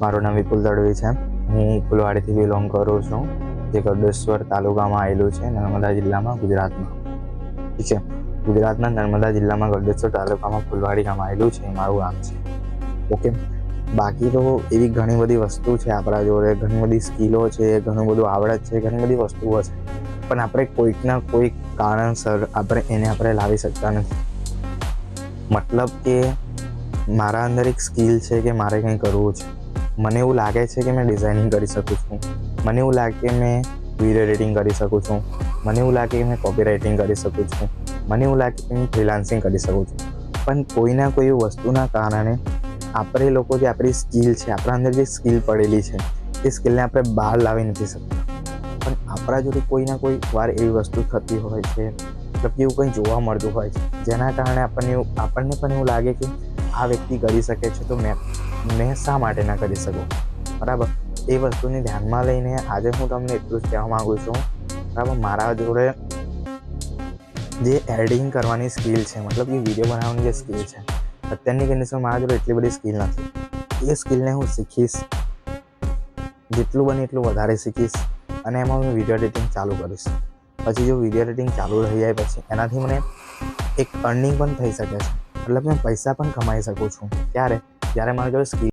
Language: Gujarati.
મારું નામ વિપુલ દળવી છે. હું ફુલવાડીથી બિલોંગ કરું છું, જે ગળદેશ્વર તાલુકામાં આવેલું છે, નર્મદા જિલ્લામાં, ગુજરાતમાં. ઠીક છે. ગુજરાતના નર્મદા જિલ્લામાં ગળદેશ્વર તાલુકામાં ફુલવાડી ગામ આવેલું છે, મારું ગામ છે. ઓકે. બાકી તો એવી ઘણી બધી વસ્તુ છે આપણા જોડે, ઘણી બધી સ્કિલો છે, ઘણું બધું આવડત છે, ઘણી બધી વસ્તુઓ છે, પણ આપણે કોઈકના કોઈક કારણસર આપણે લાવી શકતા નથી. મતલબ કે મારા અંદર એક સ્કિલ છે કે મારે કંઈ કરવું છે. મને એવું લાગે છે કે મેં ડિઝાઇનિંગ કરી શકું છું, મને એવું લાગે કે મેં વિડીયો એડિટિંગ કરી શકું છું, મને એવું લાગે કે મેં કોપી રાઇટિંગ કરી શકું છું, મને એવું લાગે કે હું ફ્રીલાન્સિંગ કરી શકું છું. પણ કોઈના કોઈ વસ્તુના કારણે આપણે લોકો જે આપણી સ્કિલ છે, આપણા અંદર જે સ્કિલ પડેલી છે, એ સ્કિલને આપણે બહાર લાવી નથી શકતા. પણ આપણા જોડે કોઈના કોઈ વાર એવી વસ્તુ થતી હોય છે, મતલબ કે એવું કંઈ જોવા મળતું હોય છે, જેના કારણે આપણને પણ એવું લાગે કે આ વ્યક્તિ કરી શકે છે, તો મેં શા માટે ના કરી શકું? બરાબર. એ વસ્તુને ધ્યાનમાં લઈને આજે હું તમને એટલું જ કહેવા માગું છું. બરાબર. મારા જોડે જે એડિટિંગ કરવાની સ્કિલ છે, મતલબ કે વિડીયો બનાવવાની જે સ્કિલ છે, અત્યારની કન્ડિશનમાં મારા જોડે એટલી બધી સ્કિલ નથી. એ સ્કિલને હું શીખીશ, જેટલું બને એટલું વધારે શીખીશ, અને એમાં હું વિડીયો એડિટિંગ ચાલુ કરીશ. પછી જો વિડીયો એડિટિંગ ચાલુ રહી જાય, પછી એનાથી મને એક અર્નિંગ પણ થઈ શકે છે, મતલબ મેં પૈસા પણ કમાઈ શકું છું. ત્યારે જ્યારે મારી જોડે સ્કિલ